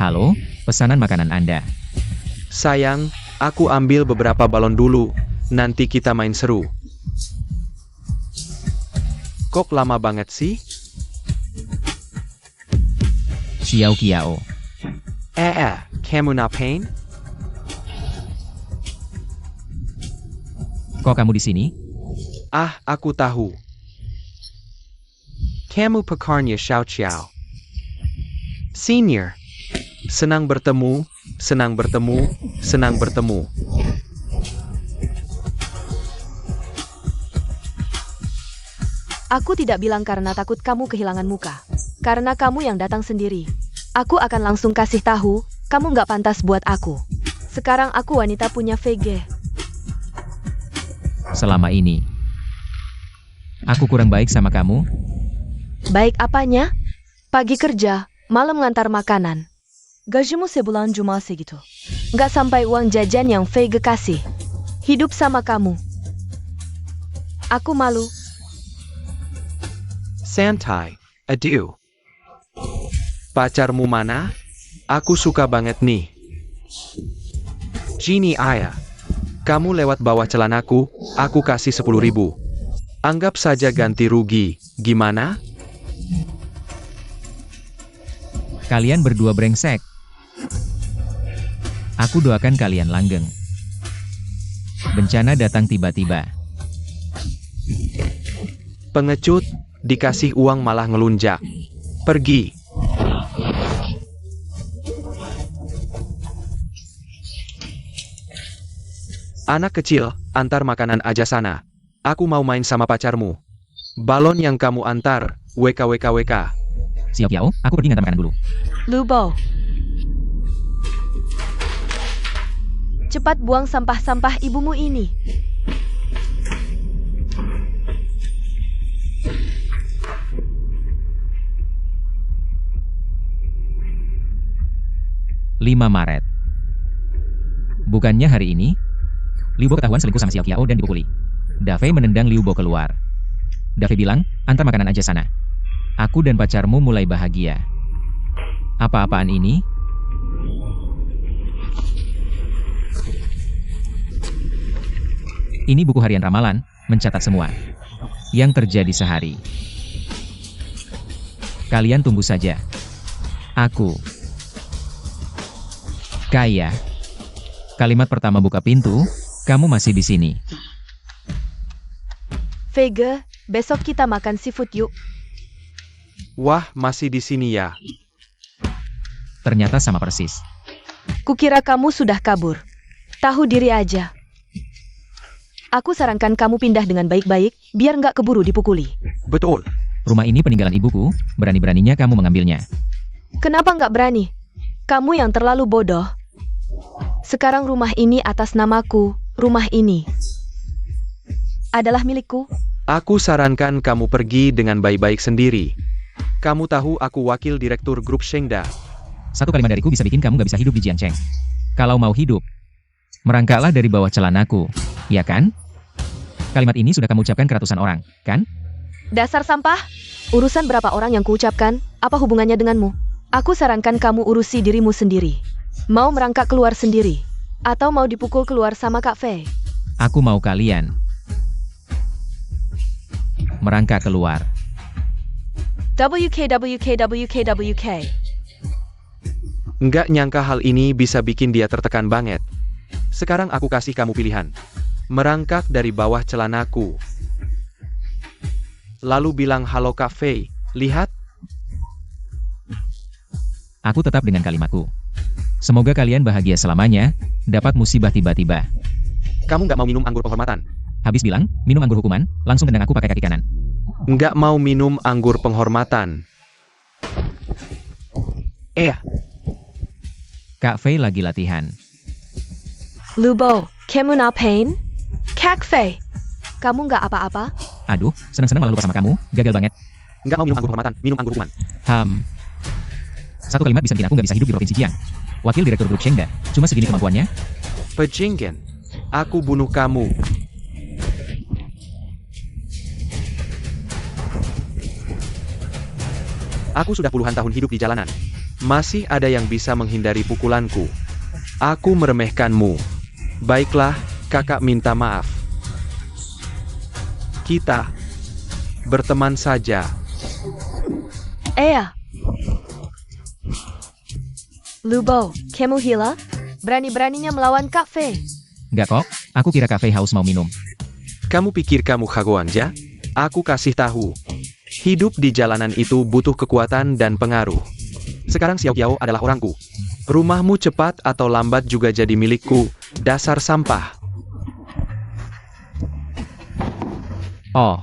Halo, pesanan makanan Anda. Sayang, aku ambil beberapa balon dulu. Nanti kita main seru. Kok lama banget sih? Xiao Kiao. Kamu ngapain? Kok kamu di sini? Aku tahu. Kamu pakarnya Xiao Xiao. Senior. Senang bertemu, senang bertemu, senang bertemu. Aku tidak bilang karena takut kamu kehilangan muka. Karena kamu yang datang sendiri. Aku akan langsung kasih tahu, kamu nggak pantas buat aku. Sekarang aku wanita punya VG. Selama ini, aku kurang baik sama kamu? Baik apanya? Pagi kerja, malam ngantar makanan. Gajimu sebulan cuma segitu. Nggak sampai uang jajan yang VG kasih. Hidup sama kamu. Aku malu. Santai, adieu. Pacarmu mana? Aku suka banget nih. Gini Aya. Kamu lewat bawah celanaku, aku kasih 10.000. Anggap saja ganti rugi, gimana? Kalian berdua brengsek. Aku doakan kalian langgeng. Bencana datang tiba-tiba. Pengecut, dikasih uang malah ngelunjak. Pergi. Anak kecil, antar makanan aja sana. Aku mau main sama pacarmu. Balon yang kamu antar, WKWKWK. Xiao Kiao, aku pergi ngantar makanan dulu. Lubo. Cepat buang sampah-sampah ibumu ini. Maret. Bukannya hari ini? Liu Bo ketahuan selingkuh sama Xiao Kiao dan dipukuli. Dafei menendang Liu Bo keluar. Dafei bilang, antar makanan aja sana. Aku dan pacarmu mulai bahagia. Apa-apaan ini? Ini buku harian ramalan, mencatat semua yang terjadi sehari. Kalian tunggu saja. Aku kaya. Kalimat pertama buka pintu, kamu masih di sini. VG, besok kita makan seafood yuk. Wah, masih di sini ya. Ternyata sama persis. Kukira kamu sudah kabur. Tahu diri aja. Aku sarankan kamu pindah dengan baik-baik, biar nggak keburu dipukuli. Betul. Rumah ini peninggalan ibuku, berani-beraninya kamu mengambilnya. Kenapa nggak berani? Kamu yang terlalu bodoh. Sekarang rumah ini atas namaku, rumah ini adalah milikku. Aku sarankan kamu pergi dengan baik-baik sendiri. Kamu tahu aku wakil direktur grup Shengda. Satu kalimat dariku bisa bikin kamu gak bisa hidup di Jiangcheng. Kalau mau hidup, merangkaklah dari bawah celanaku, ya kan? Kalimat ini sudah kamu ucapkan ke ratusan orang, kan? Dasar sampah. Urusan berapa orang yang kuucapkan, apa hubungannya denganmu? Aku sarankan kamu urusi dirimu sendiri. Mau merangkak keluar sendiri? Atau mau dipukul keluar sama Kak Fei? Aku mau kalian merangkak keluar. WK. Nggak nyangka hal ini bisa bikin dia tertekan banget. Sekarang aku kasih kamu pilihan. Merangkak dari bawah celanaku. Lalu bilang halo Kak Fei, lihat. Aku tetap dengan kalimatku. Semoga kalian bahagia selamanya, dapat musibah tiba-tiba. Kamu nggak mau minum anggur penghormatan? Habis bilang, minum anggur hukuman, langsung tendang aku pakai kaki kanan. Nggak mau minum anggur penghormatan. Kak Fei lagi latihan. Lubo, kamu ngapain? Kak Fei, kamu nggak apa-apa? Aduh, senang-senang malah lupa sama kamu, gagal banget. Nggak mau minum anggur penghormatan, minum anggur hukuman. Satu kalimat bisa bikin aku nggak bisa hidup di Provinsi Jiang. Wakil Direktur Grup Shengda, cuma segini kemampuannya? Pejinggen, aku bunuh kamu. Aku sudah puluhan tahun hidup di jalanan. Masih ada yang bisa menghindari pukulanku. Aku meremehkanmu. Baiklah, kakak minta maaf. Kita berteman saja. Lubo, kamu gila? Berani-beraninya melawan Kak Fei. Nggak kok, aku kira Kak Fei haus mau minum. Kamu pikir kamu jagoan ya? Aku kasih tahu. Hidup di jalanan itu butuh kekuatan dan pengaruh. Sekarang Xiao Qiao adalah orangku. Rumahmu cepat atau lambat juga jadi milikku, dasar sampah. Oh.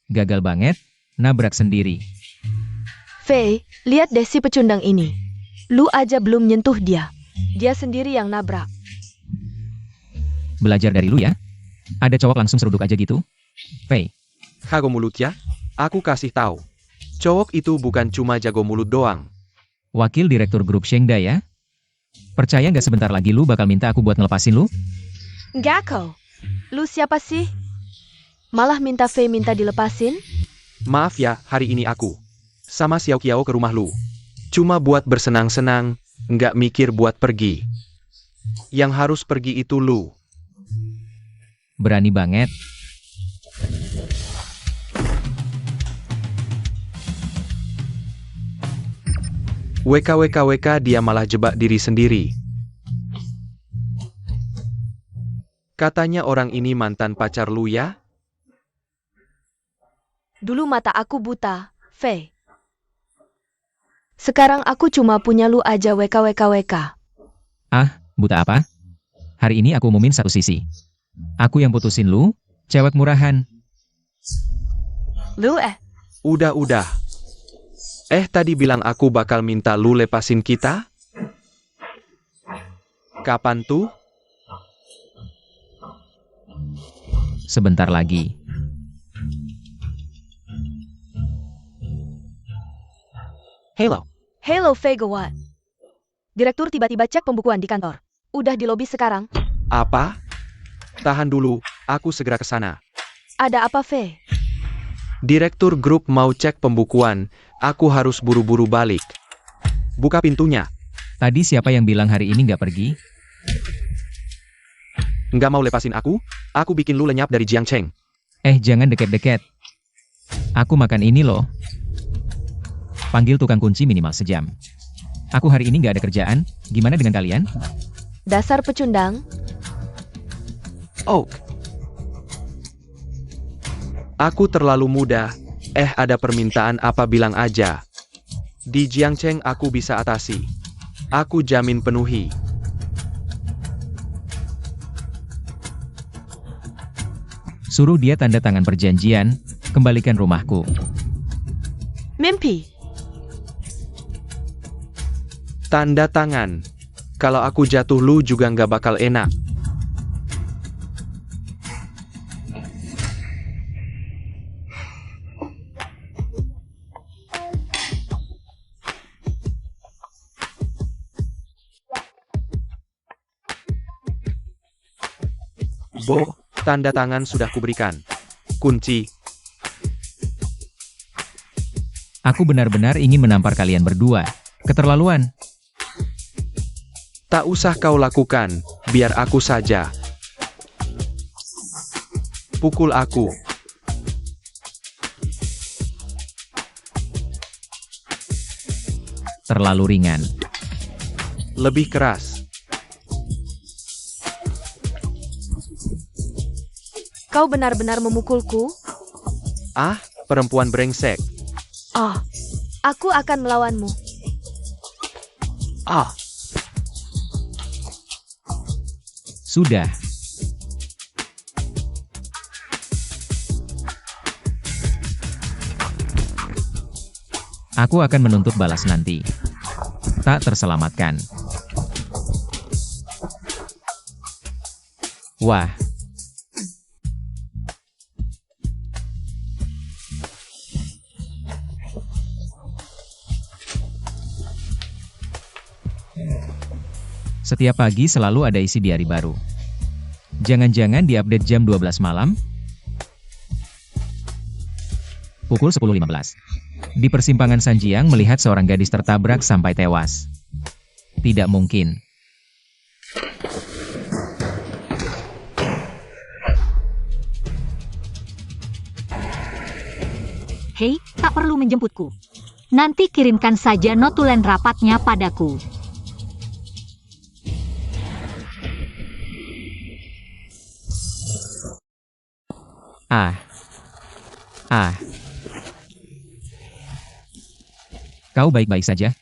Gagal banget, nabrak sendiri. Fei, lihat deh si pecundang ini. Lu aja belum nyentuh dia. Dia sendiri yang nabrak. Belajar dari lu ya. Ada cowok langsung seruduk aja gitu. Fei, Jago mulut ya? Aku kasih tahu. Cowok itu bukan cuma jago mulut doang. wakil direktur grup Shengda ya. Percaya nggak sebentar lagi lu bakal minta aku buat ngelepasin lu? Nggak kau. Lu siapa sih? Malah minta Fei minta dilepasin? Maaf ya, hari ini aku sama Xiao Qiao ke rumah lu. Cuma buat bersenang-senang, nggak mikir buat pergi. Yang harus pergi itu lu. Berani banget. WKWKWK dia malah jebak diri sendiri. Katanya orang ini mantan pacar lu ya? Dulu mata aku buta, Fei. Sekarang aku cuma punya lu aja WKWKWK. Ah, buta apa? Hari ini aku umumin satu sisi. Aku yang putusin lu, cewek murahan. Lu Udah. Tadi bilang aku bakal minta lu lepasin kita? Kapan tuh? Sebentar lagi. Hello Fei gawat. Direktur tiba-tiba cek pembukuan di kantor. Udah di lobi sekarang. Apa? Tahan dulu, aku segera ke sana. Ada apa Fei? Direktur grup mau cek pembukuan, aku harus buru-buru balik. Buka pintunya. Tadi siapa yang bilang hari ini nggak pergi? Nggak mau lepasin aku bikin lu lenyap dari Jiangcheng. Jangan deket-deket. Aku makan ini loh. Panggil tukang kunci minimal sejam. Aku hari ini nggak ada kerjaan, gimana dengan kalian? Dasar pecundang. Oh. Aku terlalu muda. Ada permintaan apa bilang aja. Di Jiangcheng aku bisa atasi. Aku jamin penuhi. Suruh dia tanda tangan perjanjian, kembalikan rumahku. Mimpi. Tanda tangan. Kalau aku jatuh lu juga nggak bakal enak. Bo, tanda tangan sudah kuberikan. Kunci. Aku benar-benar ingin menampar kalian berdua. Keterlaluan. Tak usah kau lakukan, biar aku saja. Pukul aku. Terlalu ringan. Lebih keras. Kau benar-benar memukulku? Ah, perempuan brengsek. Oh, aku akan melawanmu. Ah, Sudah. Aku akan menuntut balas nanti. Tak terselamatkan. Wah. Setiap pagi selalu ada isi diari baru. Jangan-jangan diupdate jam 12 malam? Pukul 10.15. Di persimpangan Sanjiang melihat seorang gadis tertabrak sampai tewas. Tidak mungkin. Hei, tak perlu menjemputku. Nanti kirimkan saja notulen rapatnya padaku. Ah. Kau baik-baik saja?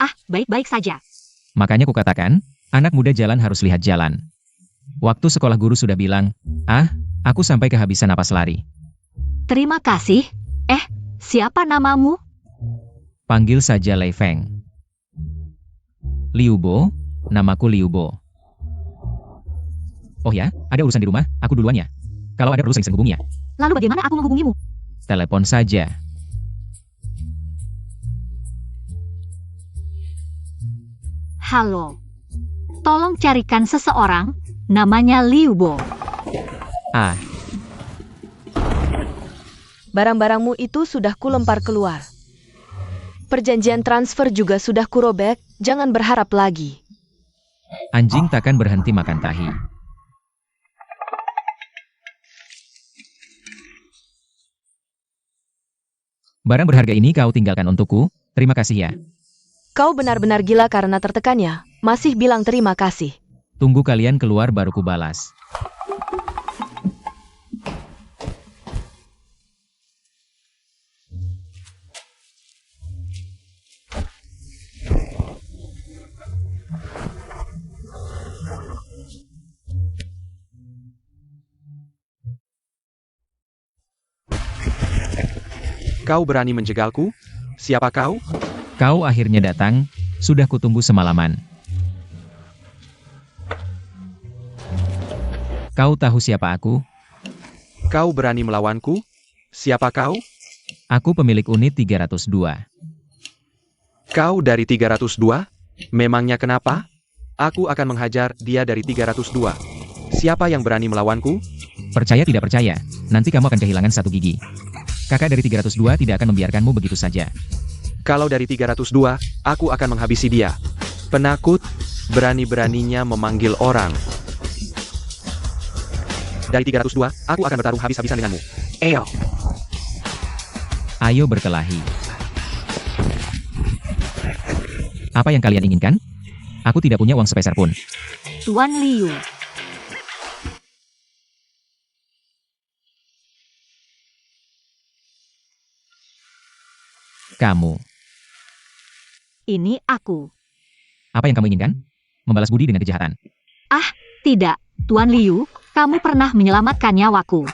Ah, baik-baik saja. Makanya kukatakan, anak muda jalan harus lihat jalan. Waktu sekolah guru sudah bilang, aku sampai kehabisan napas lari. Terima kasih. Siapa namamu? Panggil saja Lei Feng. Liu Bo, namaku Liu Bo. Oh ya, ada urusan di rumah, aku duluan ya. Kalau ada perlu sering hubungi ya. Lalu bagaimana aku menghubungimu? Telepon saja. Halo. Tolong carikan seseorang, namanya Liu Bo. Barang-barangmu itu sudah kulempar keluar. Perjanjian transfer juga sudah kurobek, jangan berharap lagi. Anjing takkan berhenti makan tahi. Barang berharga ini kau tinggalkan untukku, terima kasih ya. Kau benar-benar gila karena tertekan ya, masih bilang terima kasih. Tunggu kalian keluar baru ku balas. Kau berani menjegalku? Siapa kau? Kau akhirnya datang, sudah kutunggu semalaman. Kau tahu siapa aku? Kau berani melawanku? Siapa kau? Aku pemilik unit 302. Kau dari 302? Memangnya kenapa? Aku akan menghajar dia dari 302. Siapa yang berani melawanku? Percaya tidak percaya, nanti kamu akan kehilangan satu gigi. Kakak dari 302 tidak akan membiarkanmu begitu saja. Kalau dari 302, aku akan menghabisi dia. Penakut, berani-beraninya memanggil orang. Dari 302, aku akan bertaruh habis-habisan denganmu. Eyo. Ayo berkelahi. Apa yang kalian inginkan? Aku tidak punya uang sepeser pun. Tuan Liu. Kamu. Ini aku. Apa yang kamu inginkan? Membalas budi dengan kejahatan. Tidak, Tuan Liu, kamu pernah menyelamatkan nyawaku.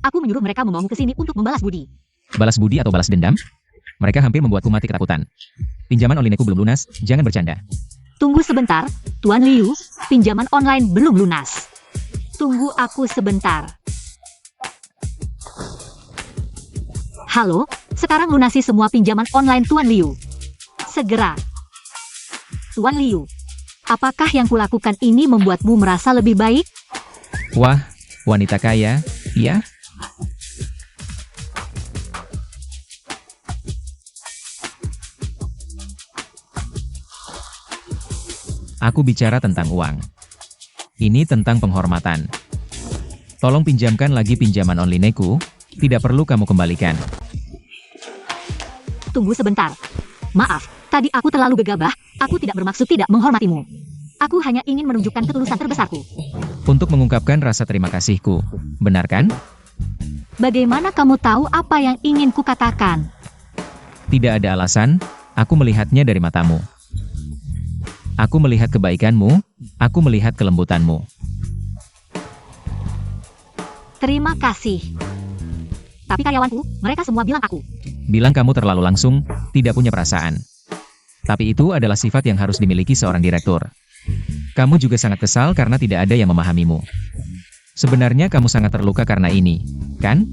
Aku menyuruh mereka membawamu ke sini untuk membalas budi. Balas budi atau balas dendam? Mereka hampir membuatku mati ketakutan. Pinjaman onlineku belum lunas, jangan bercanda. Tunggu sebentar, Tuan Liu, pinjaman online belum lunas. Tunggu aku sebentar. Halo, sekarang lunasi semua pinjaman online Tuan Liu. Segera. Tuan Liu, apakah yang kulakukan ini membuatmu merasa lebih baik? Wah, wanita kaya, iya? Aku bicara tentang uang. Ini tentang penghormatan. Tolong pinjamkan lagi pinjaman onlineku, tidak perlu kamu kembalikan. Tunggu sebentar. Maaf, tadi aku terlalu gegabah, aku tidak bermaksud tidak menghormatimu. Aku hanya ingin menunjukkan ketulusan terbesarku. Untuk mengungkapkan rasa terima kasihku, benar kan? Bagaimana kamu tahu apa yang ingin kukatakan? Tidak ada alasan, aku melihatnya dari matamu. Aku melihat kebaikanmu, aku melihat kelembutanmu. Terima kasih. Tapi karyawanku, mereka semua bilang aku. Bilang kamu terlalu langsung, tidak punya perasaan. Tapi itu adalah sifat yang harus dimiliki seorang direktur. Kamu juga sangat kesal karena tidak ada yang memahamimu. Sebenarnya kamu sangat terluka karena ini, kan?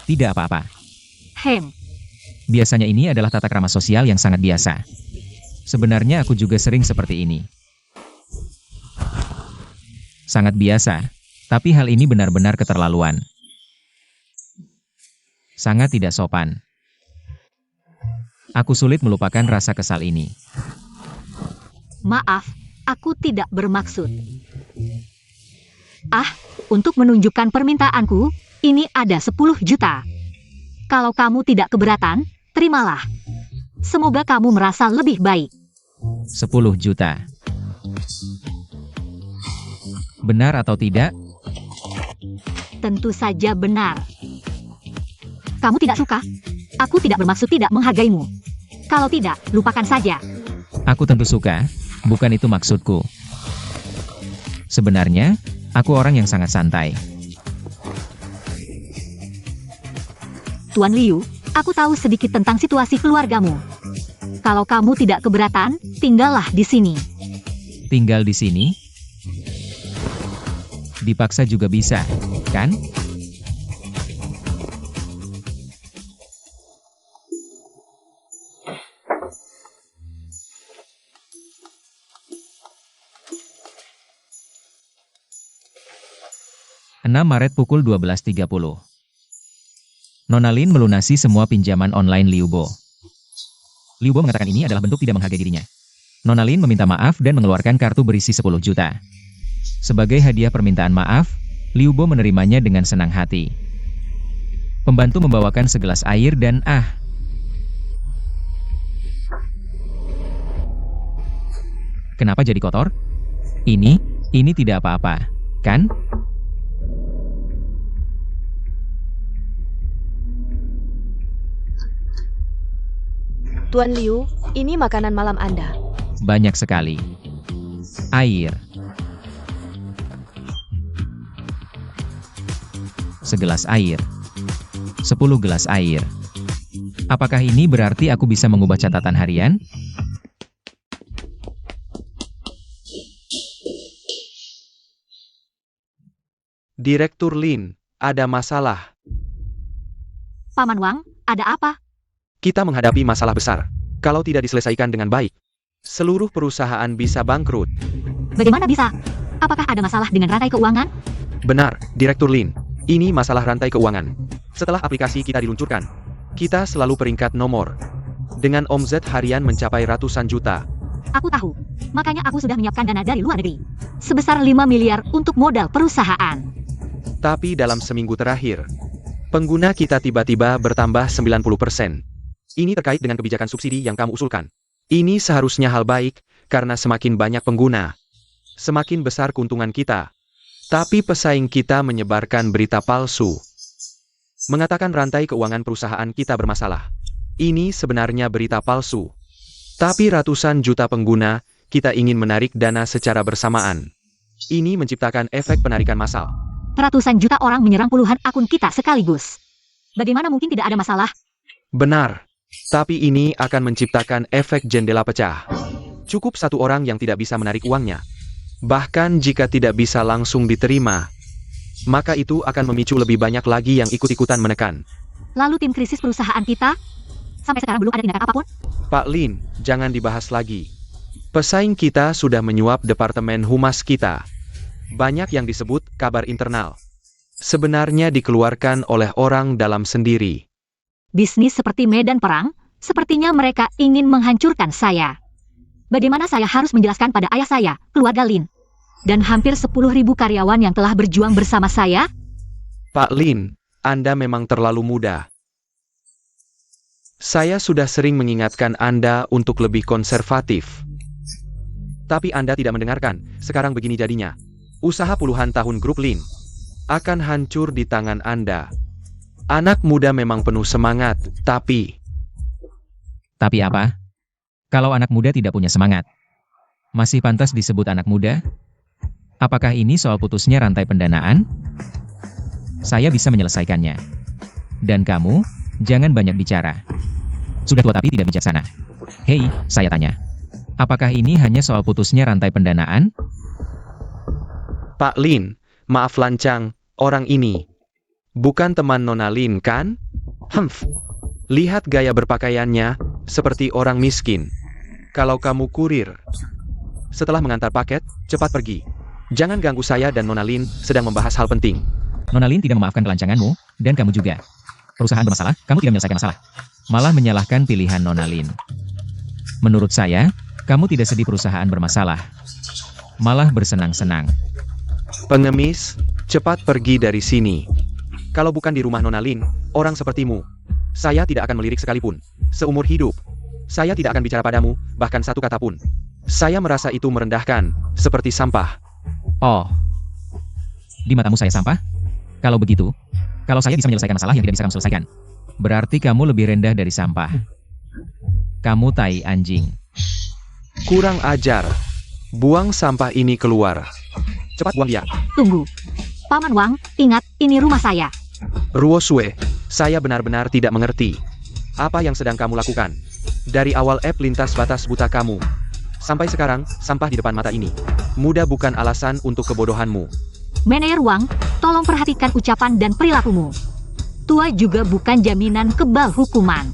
Tidak apa-apa. Biasanya ini adalah tata krama sosial yang sangat biasa. Sebenarnya aku juga sering seperti ini. Sangat biasa, tapi hal ini benar-benar keterlaluan. Sangat tidak sopan. Aku sulit melupakan rasa kesal ini. Maaf, aku tidak bermaksud. Untuk menunjukkan permintaanku, ini ada 10 juta. Kalau kamu tidak keberatan, terimalah. Semoga kamu merasa lebih baik. 10 juta. Benar atau tidak? Tentu saja benar. Kamu tidak suka? Aku tidak bermaksud tidak menghargaimu. Kalau tidak, lupakan saja. Aku tentu suka, bukan itu maksudku. Sebenarnya, aku orang yang sangat santai. Tuan Liu, aku tahu sedikit tentang situasi keluargamu. Kalau kamu tidak keberatan, tinggallah di sini. Tinggal di sini? Dipaksa juga bisa, kan? Maret pukul 12.30. Nona Lin melunasi semua pinjaman online Liu Bo. Liu Bo mengatakan ini adalah bentuk tidak menghargai dirinya. Nona Lin meminta maaf dan mengeluarkan kartu berisi 10 juta. Sebagai hadiah permintaan maaf, Liu Bo menerimanya dengan senang hati. Pembantu membawakan segelas air dan Kenapa jadi kotor? Ini tidak apa-apa, kan? Tuan Liu, ini makanan malam Anda. Banyak sekali. Air. Segelas air. 10 gelas air. Apakah ini berarti aku bisa mengubah catatan harian? Direktur Lin, ada masalah. Paman Wang, ada apa? Kita menghadapi masalah besar. Kalau tidak diselesaikan dengan baik, seluruh perusahaan bisa bangkrut. Bagaimana bisa? Apakah ada masalah dengan rantai keuangan? Benar, Direktur Lin. Ini masalah rantai keuangan. Setelah aplikasi kita diluncurkan, kita selalu peringkat nomor. Dengan omzet harian mencapai ratusan juta. Aku tahu. Makanya aku sudah menyiapkan dana dari luar negeri. Sebesar 5 miliar untuk modal perusahaan. Tapi dalam seminggu terakhir, pengguna kita tiba-tiba bertambah 90%. Ini terkait dengan kebijakan subsidi yang kamu usulkan. Ini seharusnya hal baik, karena semakin banyak pengguna, semakin besar keuntungan kita. Tapi pesaing kita menyebarkan berita palsu. Mengatakan rantai keuangan perusahaan kita bermasalah. Ini sebenarnya berita palsu. Tapi ratusan juta pengguna, kita ingin menarik dana secara bersamaan. Ini menciptakan efek penarikan massal. Ratusan juta orang menyerang puluhan akun kita sekaligus. Bagaimana mungkin tidak ada masalah? Benar. Tapi ini akan menciptakan efek jendela pecah. Cukup satu orang yang tidak bisa menarik uangnya. Bahkan jika tidak bisa langsung diterima, maka itu akan memicu lebih banyak lagi yang ikut-ikutan menekan. Lalu tim krisis perusahaan kita? Sampai sekarang belum ada tindakan apapun? Pak Lin, jangan dibahas lagi. Pesaing kita sudah menyuap departemen humas kita. Banyak yang disebut kabar internal. Sebenarnya dikeluarkan oleh orang dalam sendiri. Bisnis seperti medan perang, sepertinya mereka ingin menghancurkan saya. Bagaimana saya harus menjelaskan pada ayah saya, keluarga Lin, dan hampir 10.000 karyawan yang telah berjuang bersama saya? Pak Lin, Anda memang terlalu muda. Saya sudah sering mengingatkan Anda untuk lebih konservatif. Tapi Anda tidak mendengarkan. Sekarang begini jadinya. Usaha puluhan tahun grup Lin akan hancur di tangan Anda. Anak muda memang penuh semangat, tapi... Tapi apa? Kalau anak muda tidak punya semangat, masih pantas disebut anak muda? Apakah ini soal putusnya rantai pendanaan? Saya bisa menyelesaikannya. Dan kamu, jangan banyak bicara. Sudah tua tapi tidak bijaksana. Hei, saya tanya. Apakah ini hanya soal putusnya rantai pendanaan? Pak Lin, maaf lancang, orang ini bukan teman Nona Lin, kan? Lihat gaya berpakaiannya, seperti orang miskin. Kalau kamu kurir, setelah mengantar paket, cepat pergi. Jangan ganggu saya dan Nona Lin sedang membahas hal penting. Nona Lin tidak memaafkan kelancanganmu, dan kamu juga. Perusahaan bermasalah, kamu tidak menyelesaikan masalah. Malah menyalahkan pilihan Nona Lin. Menurut saya, kamu tidak sedih perusahaan bermasalah. Malah bersenang-senang. Pengemis, cepat pergi dari sini. Kalau bukan di rumah Nona Lin, orang sepertimu, saya tidak akan melirik sekalipun. Seumur hidup, saya tidak akan bicara padamu, bahkan satu kata pun. Saya merasa itu merendahkan, seperti sampah. Oh. Di matamu saya sampah? Kalau begitu, kalau saya bisa menyelesaikan masalah yang tidak bisa kamu selesaikan, berarti kamu lebih rendah dari sampah. Kamu tai anjing. Kurang ajar. Buang sampah ini keluar. Cepat buang dia. Tunggu. Paman Wang, ingat, ini rumah saya. Ruosue, saya benar-benar tidak mengerti. Apa yang sedang kamu lakukan? Dari awal app lintas batas buta kamu. Sampai sekarang, sampah di depan mata ini. Mudah bukan alasan untuk kebodohanmu. Manajer Wang, tolong perhatikan ucapan dan perilakumu. Tua juga bukan jaminan kebal hukuman.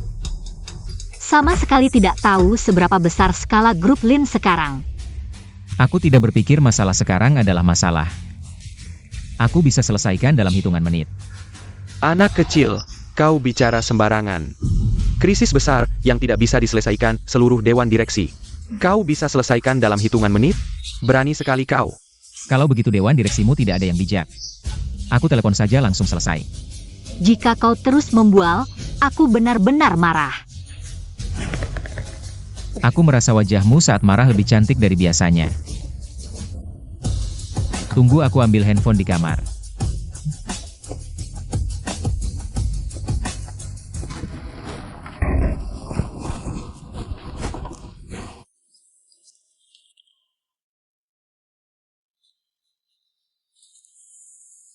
Sama sekali tidak tahu seberapa besar skala grup Lin sekarang. Aku tidak berpikir masalah sekarang adalah masalah. Aku bisa selesaikan dalam hitungan menit. Anak kecil, kau bicara sembarangan. Krisis besar yang tidak bisa diselesaikan seluruh dewan direksi. Kau bisa selesaikan dalam hitungan menit? Berani sekali kau. Kalau begitu dewan direksimu tidak ada yang bijak. Aku telepon saja langsung selesai. Jika kau terus membual, aku benar-benar marah. Aku merasa wajahmu saat marah lebih cantik dari biasanya. Tunggu aku ambil handphone di kamar.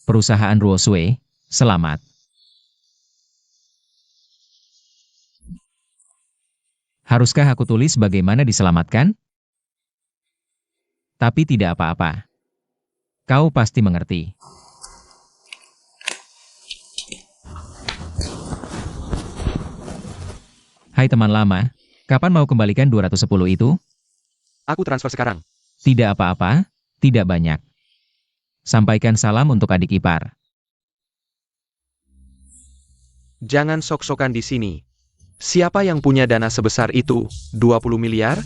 Perusahaan Ruosue, selamat. Haruskah aku tulis bagaimana diselamatkan? Tapi tidak apa-apa. Kau pasti mengerti. Hai teman lama, kapan mau kembalikan 210 itu? Aku transfer sekarang. Tidak apa-apa, tidak banyak. Sampaikan salam untuk adik ipar. Jangan sok-sokan di sini. Siapa yang punya dana sebesar itu, 20 miliar?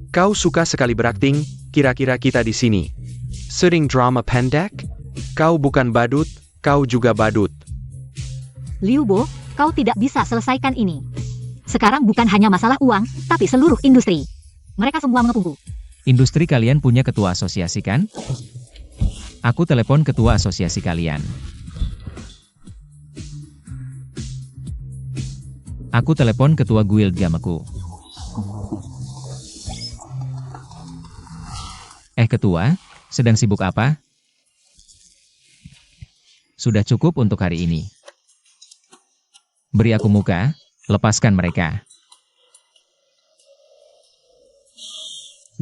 Kau suka sekali berakting, kira-kira kita di sini. Sering drama pendek? Kau bukan badut, kau juga badut. Liu Bo, kau tidak bisa selesaikan ini. Sekarang bukan hanya masalah uang, tapi seluruh industri. Mereka semua mengepungku. Industri kalian punya ketua asosiasi kan? Aku telepon ketua asosiasi kalian. Aku telepon ketua guild gameku. Ketua, sedang sibuk apa? Sudah cukup untuk hari ini. Beri aku muka, lepaskan mereka.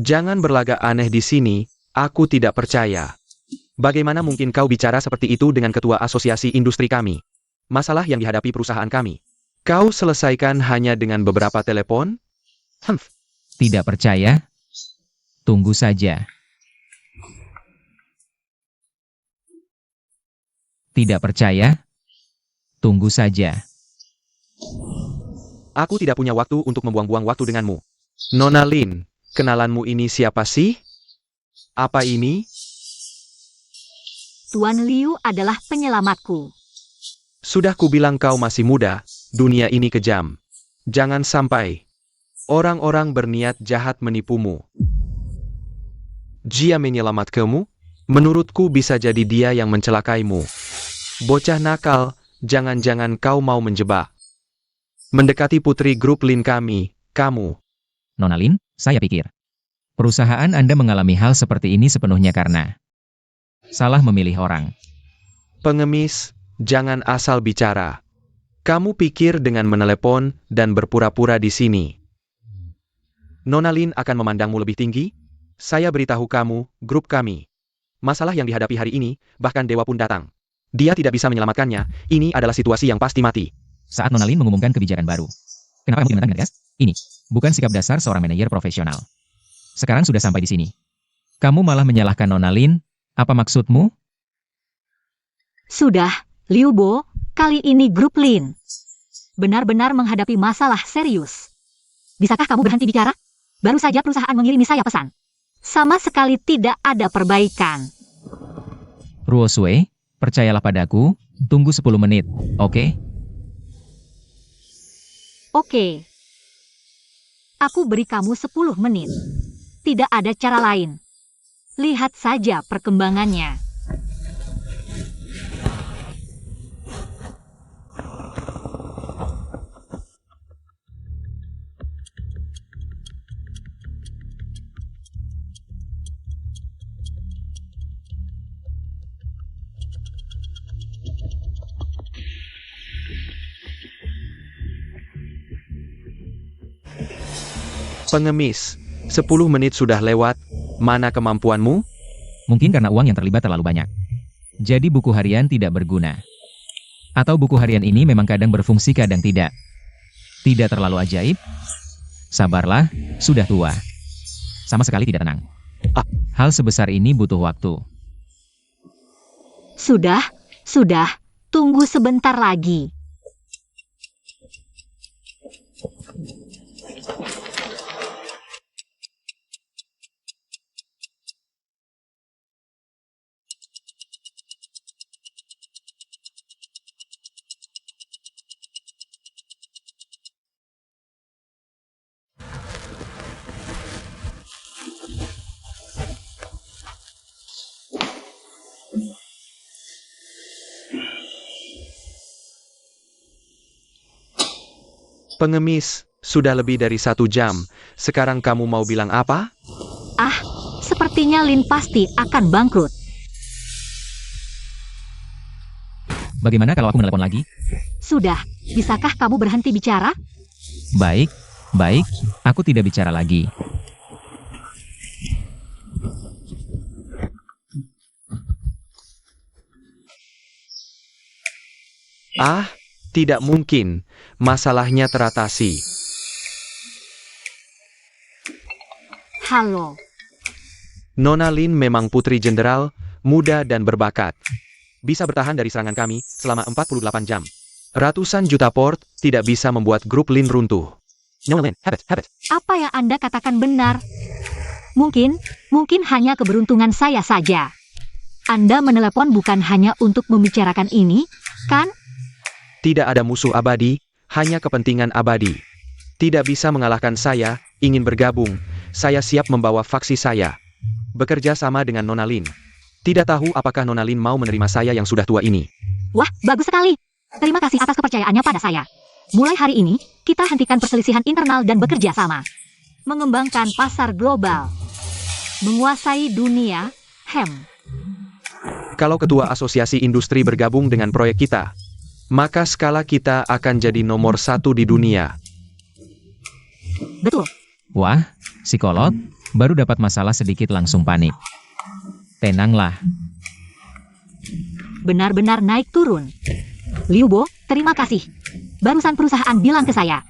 Jangan berlagak aneh di sini, aku tidak percaya. Bagaimana mungkin kau bicara seperti itu dengan ketua asosiasi industri kami? Masalah yang dihadapi perusahaan kami. Kau selesaikan hanya dengan beberapa telepon? Tidak percaya? Tunggu saja. Tidak percaya? Tunggu saja. Aku tidak punya waktu untuk membuang-buang waktu denganmu. Nona Lin, kenalanmu ini siapa sih? Apa ini? Tuan Liu adalah penyelamatku. Sudah kubilang kau masih muda, dunia ini kejam. Jangan sampai orang-orang berniat jahat menipumu. Jia menyelamatkanmu? Menurutku bisa jadi dia yang mencelakaimu. Bocah nakal, jangan-jangan kau mau menjebak. Mendekati putri grup Lin kami, kamu. Nona Lin, saya pikir perusahaan Anda mengalami hal seperti ini sepenuhnya karena salah memilih orang. Pengemis, jangan asal bicara. Kamu pikir dengan menelepon dan berpura-pura di sini, Nona Lin akan memandangmu lebih tinggi? Saya beritahu kamu, grup kami. Masalah yang dihadapi hari ini, bahkan dewa pun datang. Dia tidak bisa menyelamatkannya, ini adalah situasi yang pasti mati. saat Nona Lin mengumumkan kebijakan baru. Kenapa kamu ingat gas? Ini bukan sikap dasar seorang manajer profesional. Sekarang sudah sampai di sini. Kamu malah menyalahkan Nona Lin. Apa maksudmu? Sudah, Liu Bo, kali ini grup Lin benar-benar menghadapi masalah serius. Bisakah kamu berhenti bicara? Baru saja perusahaan mengirimi saya pesan. Sama sekali tidak ada perbaikan. Ruo Sui, percayalah padaku, tunggu 10 menit, oke? Oke. Aku beri kamu 10 menit. Tidak ada cara lain. Lihat saja perkembangannya. Pengemis, 10 menit sudah lewat, mana kemampuanmu? Mungkin karena uang yang terlibat terlalu banyak. Jadi buku harian tidak berguna. Atau buku harian ini memang kadang berfungsi kadang tidak. Tidak terlalu ajaib? Sabarlah, sudah tua. Sama sekali tidak tenang. Hal sebesar ini butuh waktu. Sudah, tunggu sebentar lagi. Pengemis, sudah lebih dari 1 jam. Sekarang kamu mau bilang apa? Sepertinya Lin pasti akan bangkrut. Bagaimana kalau aku menelepon lagi? Sudah, bisakah kamu berhenti bicara? Baik, aku tidak bicara lagi. Tidak mungkin. Masalahnya teratasi. Halo. Nona Lin memang putri jenderal, muda dan berbakat. Bisa bertahan dari serangan kami selama 48 jam. Ratusan juta port tidak bisa membuat grup Lin runtuh. Nona Lin, habit. Apa yang Anda katakan benar? Mungkin hanya keberuntungan saya saja. Anda menelepon bukan hanya untuk membicarakan ini, kan? Tidak ada musuh abadi, hanya kepentingan abadi. Tidak bisa mengalahkan saya, ingin bergabung. Saya siap membawa faksi saya. Bekerja sama dengan Nona Lin. Tidak tahu apakah Nona Lin mau menerima saya yang sudah tua ini. Wah, bagus sekali. Terima kasih atas kepercayaannya pada saya. Mulai hari ini, kita hentikan perselisihan internal dan bekerja sama. Mengembangkan pasar global. Menguasai dunia, Kalau ketua asosiasi industri bergabung dengan proyek kita, maka skala kita akan jadi nomor 1 di dunia. Betul. Wah, psikolog, baru dapat masalah sedikit langsung panik. Tenanglah. Benar-benar naik turun. Liu Bo, terima kasih. Barusan perusahaan bilang ke saya,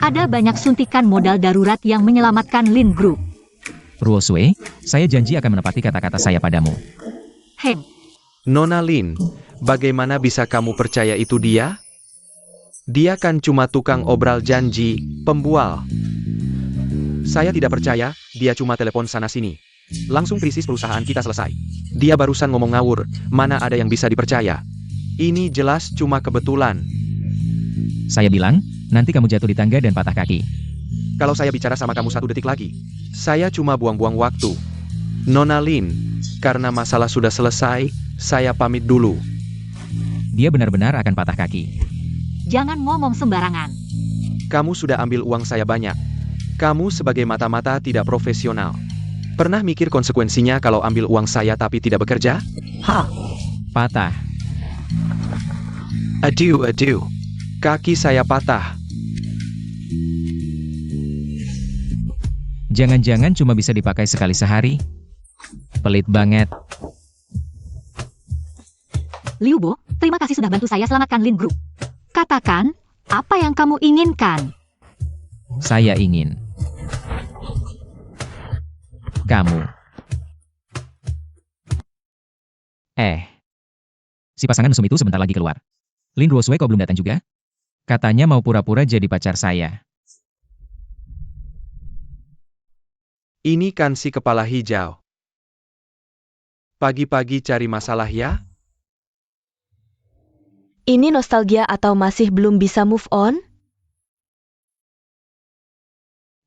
ada banyak suntikan modal darurat yang menyelamatkan Lin Group. Ruo Sui, saya janji akan menepati kata-kata saya padamu. Nona Lin, bagaimana bisa kamu percaya itu dia? Dia kan cuma tukang obral janji, pembual. Saya tidak percaya, dia cuma telepon sana-sini. Langsung krisis perusahaan kita selesai. Dia barusan ngomong ngawur, mana ada yang bisa dipercaya. Ini jelas cuma kebetulan. Saya bilang, nanti kamu jatuh di tangga dan patah kaki. Kalau saya bicara sama kamu 1 detik lagi, saya cuma buang-buang waktu. Nona Lin, karena masalah sudah selesai, saya pamit dulu. Dia benar-benar akan patah kaki. Jangan ngomong sembarangan. Kamu sudah ambil uang saya banyak. Kamu sebagai mata-mata tidak profesional. Pernah mikir konsekuensinya kalau ambil uang saya tapi tidak bekerja? Patah. Aduh. Kaki saya patah. Jangan-jangan cuma bisa dipakai sekali sehari? Pelit banget. Liu Bo, terima kasih sudah bantu saya selamatkan Lin Group. Katakan, Apa yang kamu inginkan? Saya ingin kamu. Si pasangan mesum itu sebentar lagi keluar. Lin Ruosue kok belum datang juga? Katanya mau pura-pura jadi pacar saya. Ini kan si kepala hijau. Pagi-pagi cari masalah ya? Ini nostalgia atau masih belum bisa move on?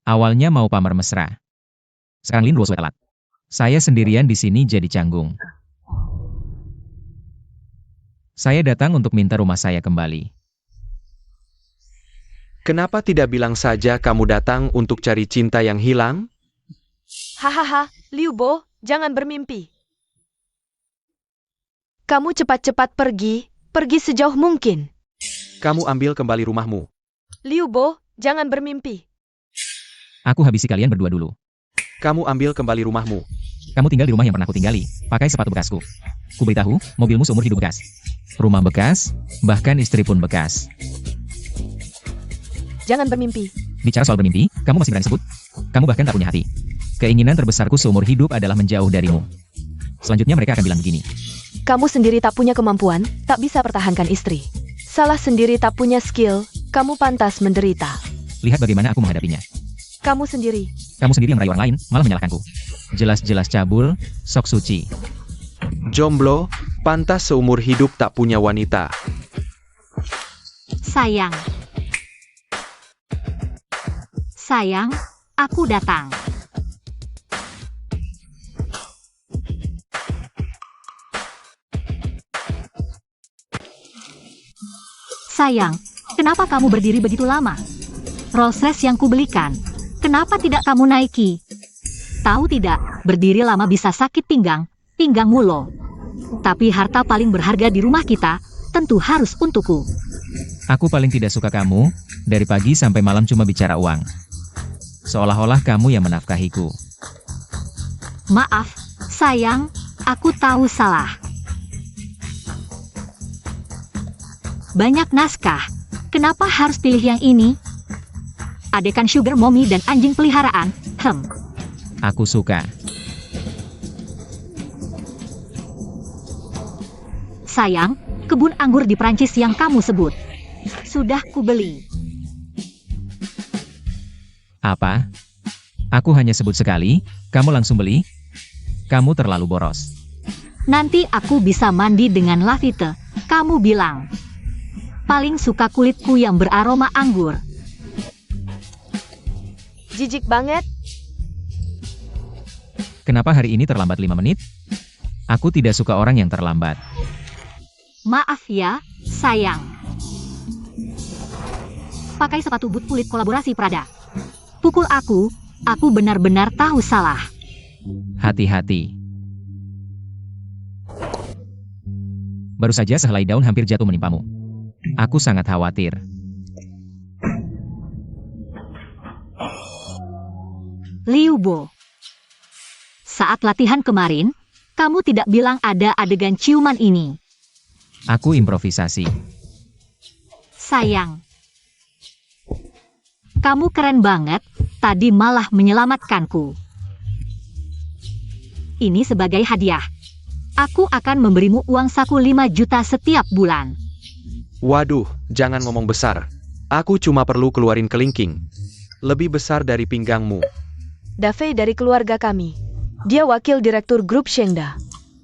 Awalnya mau pamer mesra. Sekarang Lin Ruosue telat. Saya sendirian di sini jadi canggung. Saya datang untuk minta rumah saya kembali. Kenapa tidak bilang saja kamu datang untuk cari cinta yang hilang? Hahaha, Liu Bo, jangan bermimpi. Kamu cepat-cepat pergi sejauh mungkin. Kamu ambil kembali rumahmu. Liu Bo, jangan bermimpi. Aku habisi kalian berdua dulu. Kamu ambil kembali rumahmu. Kamu tinggal di rumah yang pernah aku tinggali. Pakai sepatu bekasku. Ku beritahu, mobilmu seumur hidup bekas. Rumah bekas, bahkan istri pun bekas. Jangan bermimpi. Bicara soal bermimpi, kamu masih berani sebut? Kamu bahkan tak punya hati. Keinginan terbesarku seumur hidup adalah menjauh darimu. Selanjutnya mereka akan bilang begini. Kamu sendiri tak punya kemampuan, tak bisa pertahankan istri. Salah sendiri tak punya skill, kamu pantas menderita. Lihat bagaimana aku menghadapinya. Kamu sendiri. Kamu sendiri yang merayu orang lain, malah menyalahkanku. Jelas-jelas cabul, sok suci. Jomblo, pantas seumur hidup tak punya wanita. Sayang. Sayang, aku datang. Sayang, kenapa kamu berdiri begitu lama? Rolls Royce yang kubelikan, kenapa tidak kamu naiki? Tahu tidak, berdiri lama bisa sakit pinggangmu loh. Tapi harta paling berharga di rumah kita, tentu harus untukku. Aku paling tidak suka kamu, dari pagi sampai malam cuma bicara uang. Seolah-olah kamu yang menafkahiku. Maaf, sayang, aku tahu salah. Banyak naskah, kenapa harus pilih yang ini? Adekan sugar mommy dan anjing peliharaan, Aku suka. Sayang, kebun anggur di Prancis yang kamu sebut. Sudah kubeli. Apa? Aku hanya sebut sekali, kamu langsung beli? Kamu terlalu boros. Nanti aku bisa mandi dengan Lafite, kamu bilang. Paling suka kulitku yang beraroma anggur. Jijik banget. Kenapa hari ini terlambat 5 menit? Aku tidak suka orang yang terlambat. Maaf ya, sayang. Pakai sepatu boot kulit kolaborasi Prada. Pukul aku benar-benar tahu salah. Hati-hati. Baru saja sehelai daun hampir jatuh menimpamu. Aku sangat khawatir. Liu Bo. Saat latihan kemarin, kamu tidak bilang ada adegan ciuman ini. Aku improvisasi. Sayang. Kamu keren banget, tadi malah menyelamatkanku. Ini sebagai hadiah. Aku akan memberimu uang saku 5 juta setiap bulan. Waduh, jangan ngomong besar. Aku cuma perlu keluarin kelingking. Lebih besar dari pinggangmu. Dafei dari keluarga kami. Dia wakil direktur grup Shengda.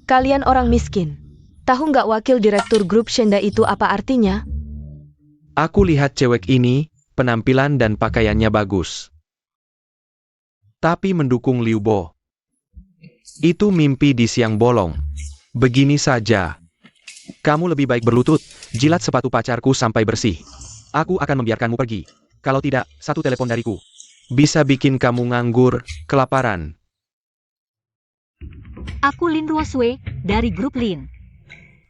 Kalian orang miskin. Tahu nggak wakil direktur grup Shengda itu apa artinya? Aku lihat cewek ini, penampilan dan pakaiannya bagus. Tapi mendukung Liu Bo. Itu mimpi di siang bolong. Begini saja. Kamu lebih baik berlutut, jilat sepatu pacarku sampai bersih. Aku akan membiarkanmu pergi. Kalau tidak, 1 telepon dariku. Bisa bikin kamu nganggur, kelaparan. Aku Lin Ruosue, dari grup Lin.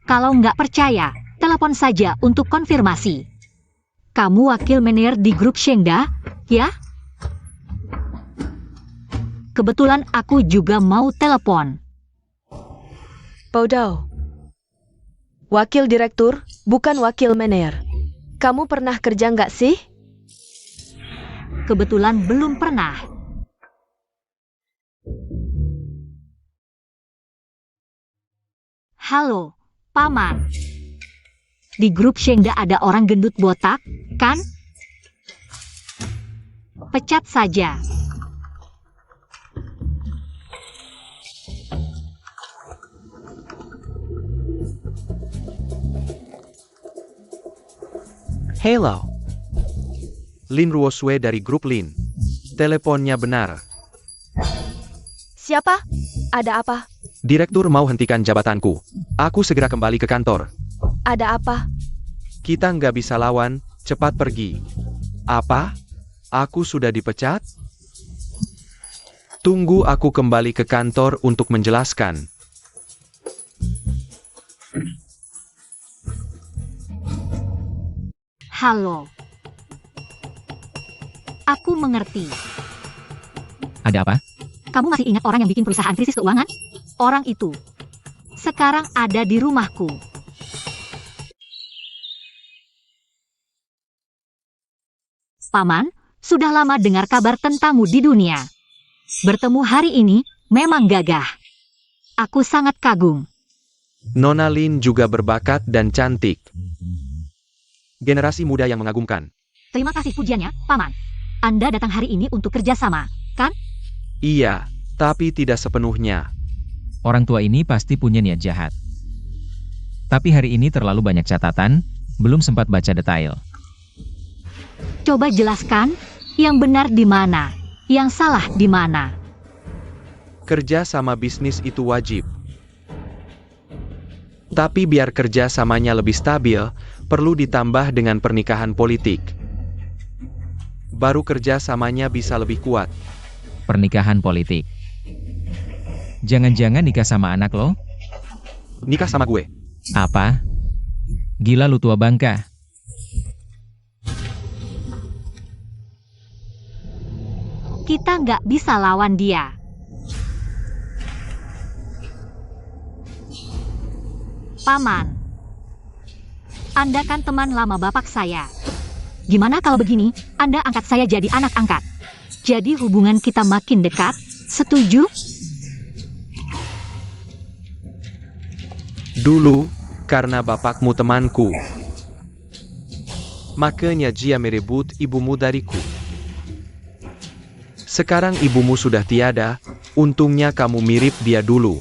Kalau nggak percaya, telepon saja untuk konfirmasi. Kamu wakil manajer di grup Shengda, ya? Kebetulan aku juga mau telepon. Podao. Wakil direktur, bukan wakil manajer. Kamu pernah kerja nggak sih? Kebetulan belum pernah. Halo, Paman. Di grup Shengda ada orang gendut botak, kan? Pecat saja. Hello. Lin Ruosue dari grup Lin. Teleponnya benar. Siapa? Ada apa? Direktur mau hentikan jabatanku. Aku segera kembali ke kantor. Ada apa? Kita nggak bisa lawan, cepat pergi. Apa? Aku sudah dipecat? Tunggu aku kembali ke kantor untuk menjelaskan. Halo. Aku mengerti. Ada apa? Kamu masih ingat orang yang bikin perusahaan krisis keuangan? Orang itu sekarang ada di rumahku. Paman, sudah lama dengar kabar tentangmu di dunia. Bertemu hari ini memang gagah. Aku sangat kagum. Nona Lin juga berbakat dan cantik. Generasi muda yang mengagumkan. Terima kasih pujiannya, Paman. Anda datang hari ini untuk kerjasama, kan? Iya, tapi tidak sepenuhnya. Orang tua ini pasti punya niat jahat. Tapi hari ini terlalu banyak catatan, belum sempat baca detail. Coba jelaskan, yang benar di mana, yang salah di mana. Kerja sama bisnis itu wajib. Tapi biar kerja samanya lebih stabil, perlu ditambah dengan pernikahan politik. Baru kerja samanya bisa lebih kuat. Pernikahan politik. Jangan-jangan nikah sama anak lo? Nikah sama gue. Apa? Gila lu tua bangka. Kita nggak bisa lawan dia. Paman, Anda kan teman lama bapak saya. Gimana kalau begini, Anda angkat saya jadi anak angkat. Jadi hubungan kita makin dekat, setuju? Dulu, karena bapakmu temanku. Makanya dia merebut ibumu dariku. Sekarang ibumu sudah tiada, untungnya kamu mirip dia dulu.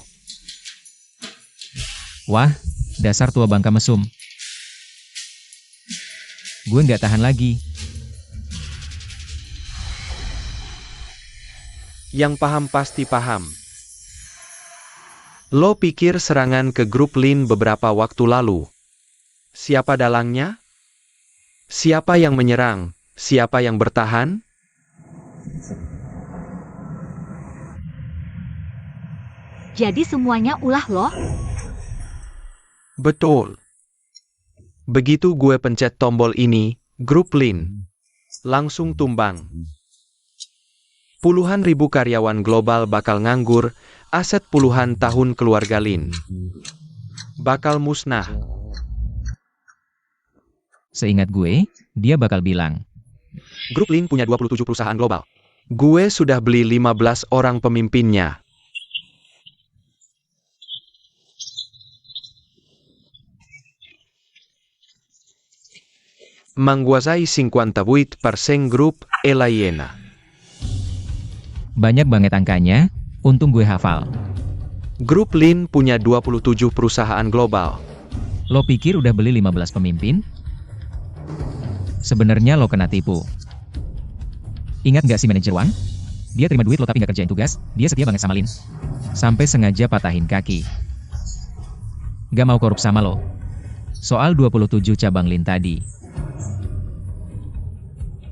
Wah, dasar tua bangka mesum. Gue nggak tahan lagi. Yang paham pasti paham. Lo pikir serangan ke grup Lin beberapa waktu lalu? Siapa dalangnya? Siapa yang menyerang? Siapa yang bertahan? Jadi semuanya ulah loh. Betul. Begitu gue pencet tombol ini, grup Lin langsung tumbang. Puluhan ribu karyawan global bakal nganggur, aset puluhan tahun keluarga Lin bakal musnah. Seingat gue, dia bakal bilang, Grup Lin punya 27 perusahaan global. Gue sudah beli 15 orang pemimpinnya. Menguasai 58% grup Elayena. banyak banget angkanya, untung gue hafal. Grup Lin punya 27 perusahaan global. Lo pikir udah beli 15 pemimpin? Sebenarnya lo kena tipu. Ingat nggak si manajer Wang? Dia terima duit lo tapi nggak kerjain tugas, dia setia banget sama Lin. Sampai sengaja patahin kaki. Gak mau korup sama lo. Soal 27 cabang Lin tadi.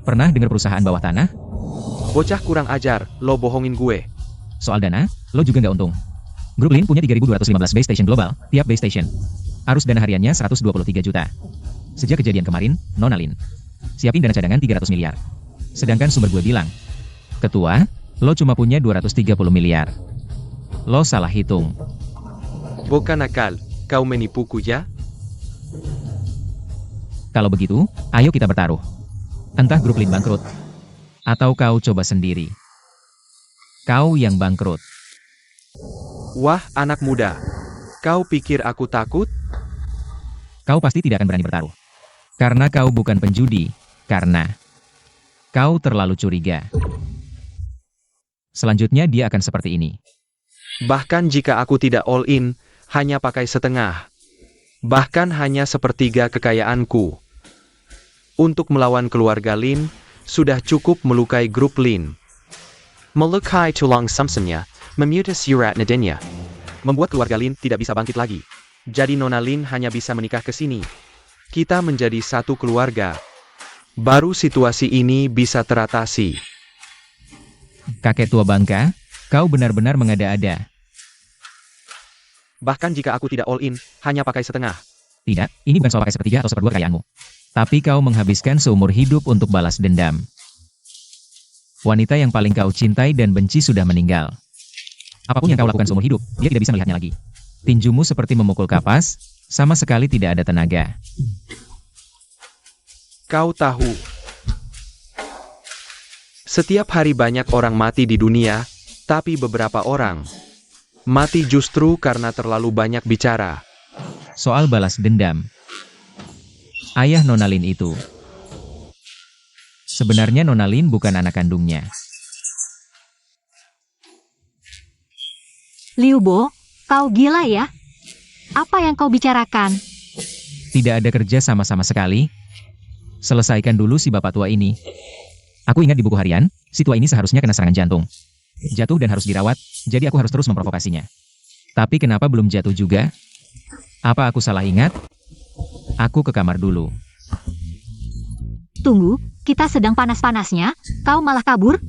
Pernah dengar perusahaan bawah tanah? Bocah kurang ajar, lo bohongin gue. Soal dana, lo juga nggak untung. Grup Lin punya 3.215 base station global, tiap base station. Arus dana hariannya 123 juta. Sejak kejadian kemarin, Nona Lin siapin dana cadangan 300 miliar. Sedangkan sumber gue bilang, Ketua, lo cuma punya 230 miliar. Lo salah hitung. Bukan akal, kau menipuku ya? Kalau begitu, ayo kita bertaruh. Entah grup Lin bangkrut, atau kau coba sendiri. Kau yang bangkrut. Wah, anak muda. Kau pikir aku takut? Kau pasti tidak akan berani bertaruh. Karena kau bukan penjudi, karena kau terlalu curiga. Selanjutnya dia akan seperti ini. Bahkan jika aku tidak all in, hanya pakai setengah. Bahkan hanya sepertiga kekayaanku. Untuk melawan keluarga Lin, sudah cukup melukai grup Lin. Melukai tulang samsumnya, memutus urat nadanya. Membuat keluarga Lin tidak bisa bangkit lagi. Jadi Nona Lin hanya bisa menikah ke sini. Kita menjadi satu keluarga. Baru situasi ini bisa teratasi. Kakek tua bangka, kau benar-benar mengada-ada. Bahkan jika aku tidak all in, hanya pakai setengah. Tidak, ini bukan soal pakai sepertiga atau seperdua kekayaanmu. Tapi kau menghabiskan seumur hidup untuk balas dendam. Wanita yang paling kau cintai dan benci sudah meninggal. Apapun yang kau lakukan seumur hidup, dia tidak bisa melihatnya lagi. Tinjumu seperti memukul kapas, sama sekali tidak ada tenaga. Kau tahu, setiap hari banyak orang mati di dunia, tapi beberapa orang mati justru karena terlalu banyak bicara. Soal balas dendam. Ayah Nona Lin itu. Sebenarnya Nona Lin bukan anak kandungnya. Liu Bo, kau gila ya? Apa yang kau bicarakan? Tidak ada kerja sama-sama sekali. Selesaikan dulu si bapak tua ini. Aku ingat di buku harian, si tua ini seharusnya kena serangan jantung. Jatuh dan harus dirawat, jadi aku harus terus memprovokasinya. Tapi kenapa belum jatuh juga? Apa aku salah ingat? Aku ke kamar dulu. Tunggu, kita sedang panas-panasnya, kau malah kabur?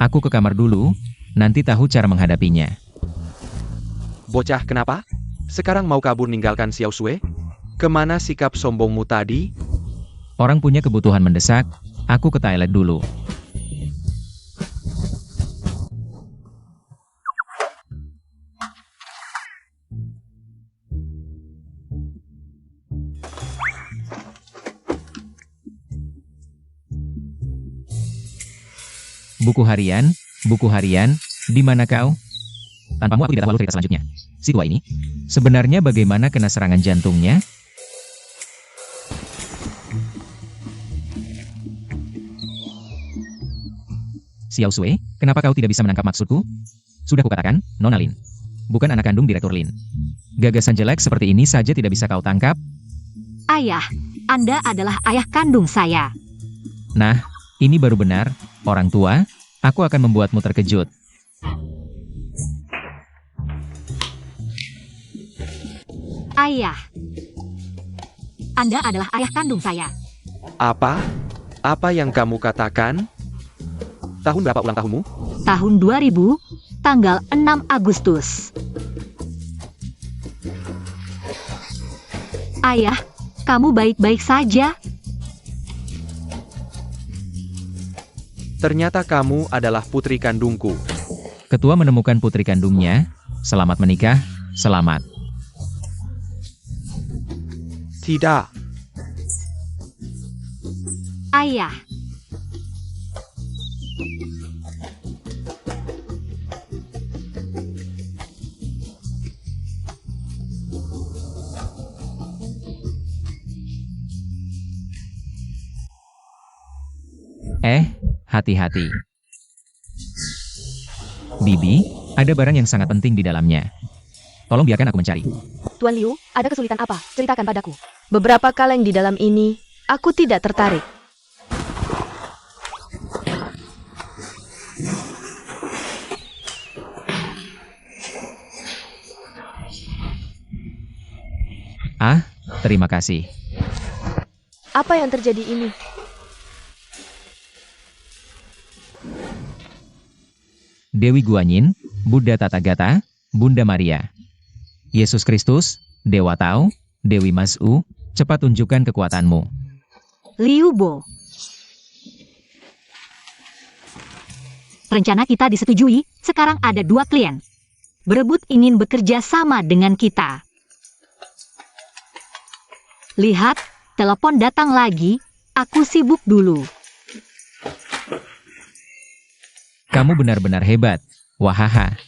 Aku ke kamar dulu, nanti tahu cara menghadapinya. Bocah, kenapa? Sekarang mau kabur ninggalkan Xiao Sui? Kemana sikap sombongmu tadi? Orang punya kebutuhan mendesak, aku ke toilet dulu. Buku harian, di mana kau? Tanpamu aku tidak tahu cerita selanjutnya. Si tua ini, sebenarnya bagaimana kena serangan jantungnya? Xiao Sui, kenapa kau tidak bisa menangkap maksudku? Sudah kukatakan, Nona Lin. Bukan anak kandung Direktur Lin. Gagasan jelek seperti ini saja tidak bisa kau tangkap? Ayah, Anda adalah ayah kandung saya. Nah, ini baru benar, orang tua, aku akan membuatmu terkejut. Ayah, Anda adalah ayah kandung saya. Apa? Apa yang kamu katakan? Tahun berapa ulang tahunmu? Tahun 2000, tanggal 6 Agustus. Ayah, kamu baik-baik saja? Ternyata kamu adalah putri kandungku. Ketua menemukan putri kandungnya. Selamat menikah, selamat. Tidak. Ayah, hati-hati. Bibi, ada barang yang sangat penting di dalamnya. Tolong biarkan aku mencari. Tuan Liu, ada kesulitan apa? Ceritakan padaku. Beberapa kaleng di dalam ini, aku tidak tertarik. Terima kasih. Apa yang terjadi ini? Dewi Guanyin, Buddha Tathagata, Bunda Maria. Yesus Kristus, Dewa Tao, Dewi Mas'u, cepat tunjukkan kekuatanmu. Liu Bo. Rencana kita disetujui, sekarang ada 2 klien. Berebut ingin bekerja sama dengan kita. Lihat, telepon datang lagi, aku sibuk dulu. Kamu benar-benar hebat. Wahaha.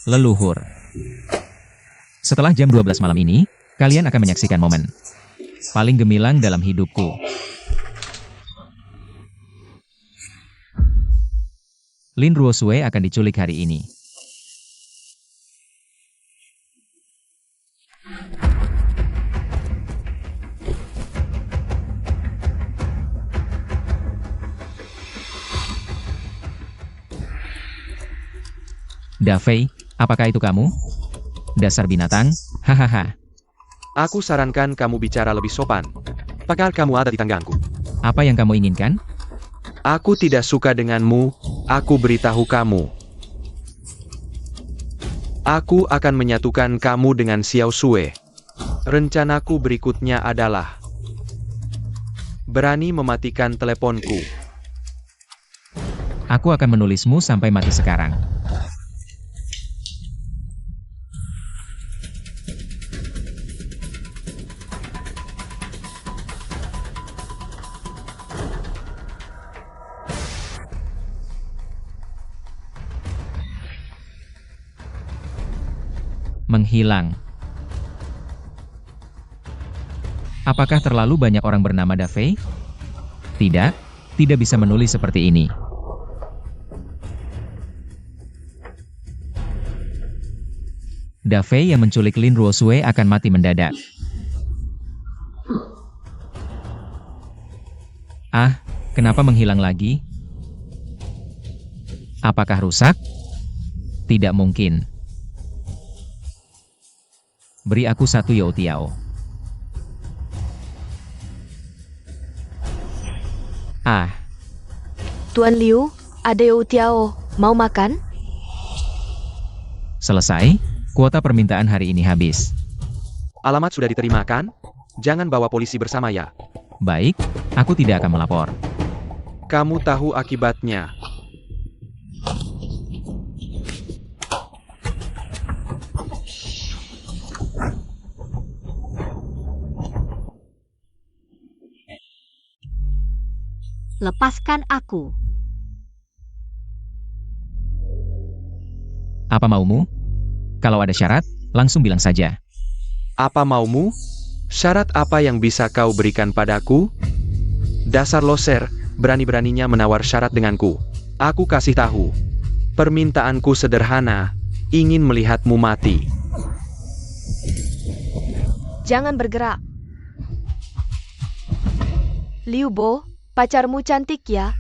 Leluhur. Setelah jam 12 malam ini, kalian akan menyaksikan momen paling gemilang dalam hidupku. Lin Ruosue akan diculik hari ini. Dafei, apakah itu kamu? Dasar binatang, hahaha. Aku sarankan kamu bicara lebih sopan. Pakar kamu ada di tanganku. Apa yang kamu inginkan? Aku tidak suka denganmu, aku beritahu kamu. Aku akan menyatukan kamu dengan Xiao Sue. Rencanaku berikutnya adalah berani mematikan teleponku. Aku akan menulismu sampai mati sekarang. Menghilang. Apakah terlalu banyak orang bernama Dafei? Tidak, tidak bisa menulis seperti ini. Dafei yang menculik Lin Ruosue akan mati mendadak. Ah, kenapa menghilang lagi? Apakah rusak? Tidak mungkin. Beri aku satu Youtiao. Ah, Tuan Liu, ada Youtiao. Mau makan? selesai. Kuota permintaan hari ini habis. Alamat sudah diterima kan? Jangan bawa polisi bersama ya. Baik, aku tidak akan melapor. Kamu tahu akibatnya. Lepaskan aku. Apa maumu? Kalau ada syarat, langsung bilang saja. Apa maumu? Syarat apa yang bisa kau berikan padaku? Dasar loser, berani-beraninya menawar syarat denganku. Aku kasih tahu. Permintaanku sederhana, ingin melihatmu mati. Jangan bergerak. Liu Bo, pacarmu cantik ya.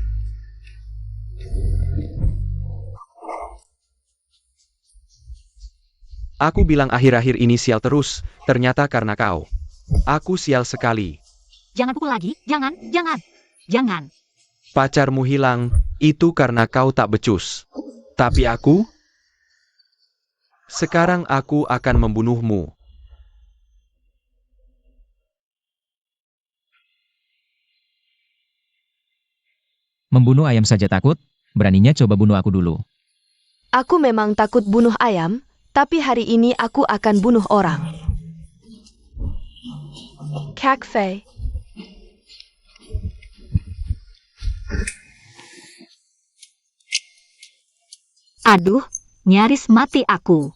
Aku bilang akhir-akhir ini sial terus, ternyata karena kau. Aku sial sekali. Jangan pukul lagi, jangan, jangan, jangan. Pacarmu hilang, itu karena kau tak becus. Tapi aku? Sekarang aku akan membunuhmu. Membunuh ayam saja takut, beraninya coba bunuh aku dulu. Aku memang takut bunuh ayam, tapi hari ini aku akan bunuh orang. Kak Fei. Aduh, nyaris mati aku.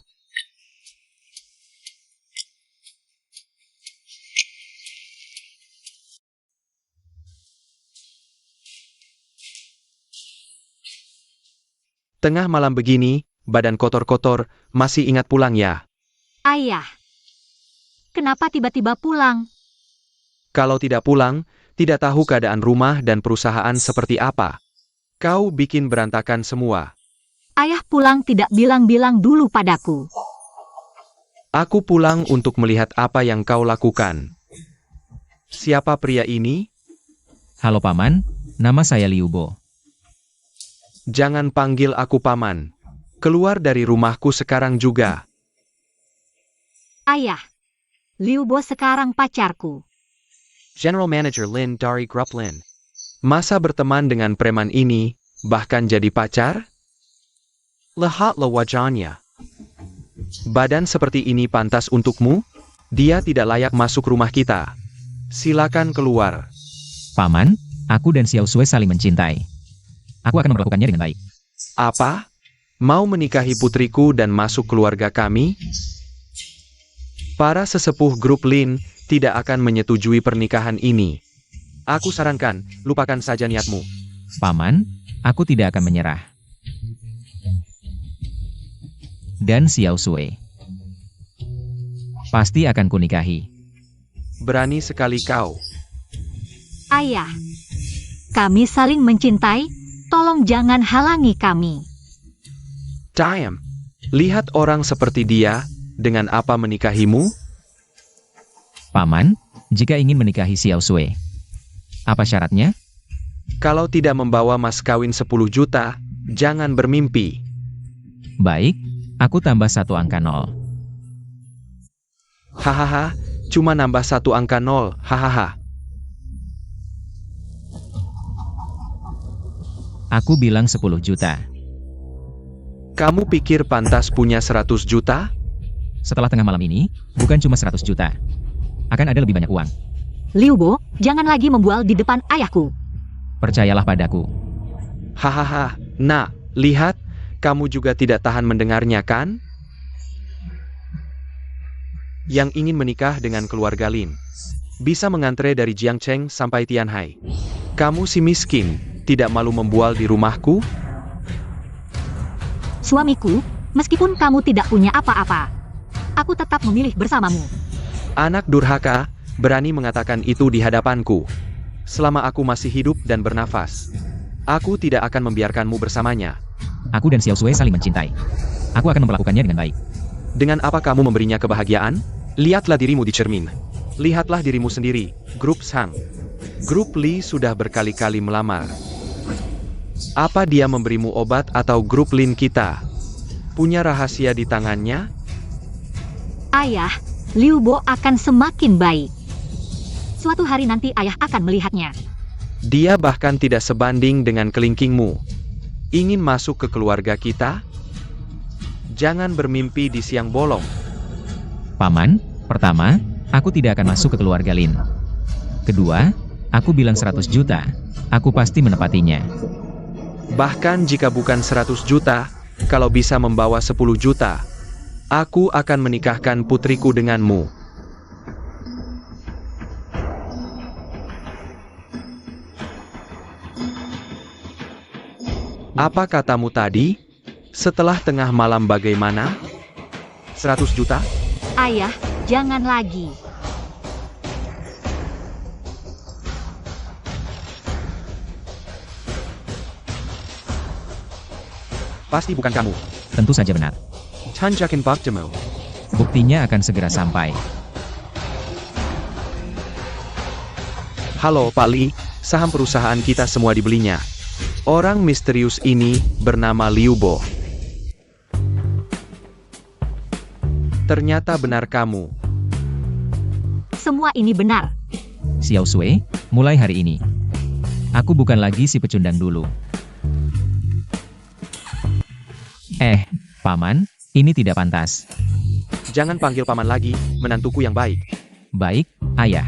Tengah malam begini, badan kotor-kotor, masih ingat pulang ya? Ayah, kenapa tiba-tiba pulang? Kalau tidak pulang, tidak tahu keadaan rumah dan perusahaan seperti apa. Kau bikin berantakan semua. Ayah pulang tidak bilang-bilang dulu padaku. Aku pulang untuk melihat apa yang kau lakukan. Siapa pria ini? Halo Paman, nama saya Liu Bo. Jangan panggil aku paman. Keluar dari rumahku sekarang juga. Ayah, Liu Bo sekarang pacarku. General Manager Lin dari Grup Lin. Masa berteman dengan preman ini, bahkan jadi pacar? Lihatlah wajahnya. Badan seperti ini pantas untukmu? Dia tidak layak masuk rumah kita. Silakan keluar. Paman, aku dan Xiao Sui saling mencintai. Aku akan memperlakukannya dengan baik. Apa? Mau menikahi putriku dan masuk keluarga kami? Para sesepuh grup Lin tidak akan menyetujui pernikahan ini. Aku sarankan, lupakan saja niatmu. Paman, aku tidak akan menyerah. Dan Xiao Sui pasti akan kunikahi. Berani sekali kau. Ayah, kami saling mencintai, tolong jangan halangi kami. Diam. Lihat orang seperti dia, dengan apa menikahimu? Paman, jika ingin menikahi Xiao Sui, apa syaratnya? Kalau tidak membawa mas kawin 10 juta, jangan bermimpi. Baik, aku tambah 1 angka 0. Hahaha, cuma nambah 1 angka 0, hahaha. Aku bilang 10 juta. Kamu pikir pantas punya 100 juta? Setelah tengah malam ini, bukan cuma 100 juta. Akan ada lebih banyak uang. Liu Bo, jangan lagi membual di depan ayahku. Percayalah padaku. Hahaha, nak, lihat, kamu juga tidak tahan mendengarnya kan? Yang ingin menikah dengan keluarga Lin, bisa mengantre dari Jiangcheng sampai Tianhai. Kamu si miskin, tidak malu membual di rumahku? Suamiku, meskipun kamu tidak punya apa-apa, aku tetap memilih bersamamu. Anak durhaka, berani mengatakan itu di hadapanku. Selama aku masih hidup dan bernafas, aku tidak akan membiarkanmu bersamanya. Aku dan Xiao Sui saling mencintai. Aku akan memperlakukannya dengan baik. Dengan apa kamu memberinya kebahagiaan? Lihatlah dirimu di cermin. Lihatlah dirimu sendiri, Grup Sang. Grup Li sudah berkali-kali melamar. Apa dia memberimu obat atau grup Lin kita? Punya rahasia di tangannya? Ayah, Liu Bo akan semakin baik. Suatu hari nanti ayah akan melihatnya. Dia bahkan tidak sebanding dengan kelingkingmu. Ingin masuk ke keluarga kita? Jangan bermimpi di siang bolong. Paman, pertama, aku tidak akan masuk ke keluarga Lin. Kedua, aku bilang 100 juta. Aku pasti menepatinya. Bahkan jika bukan 100 juta, kalau bisa membawa 10 juta, aku akan menikahkan putriku denganmu. Apa katamu tadi? Setelah tengah malam bagaimana? 100 juta? Ayah, jangan lagi. Pasti bukan kamu. Tentu saja benar. Tanjakin bakdemu. Buktinya akan segera sampai. Halo Pak Li, saham perusahaan kita semua dibelinya. Orang misterius ini bernama Liu Bo. Ternyata benar kamu. Semua ini benar. Xiao Sui, mulai hari ini, aku bukan lagi si pecundang dulu. Paman, ini tidak pantas. Jangan panggil paman lagi, menantuku yang baik. Baik, ayah.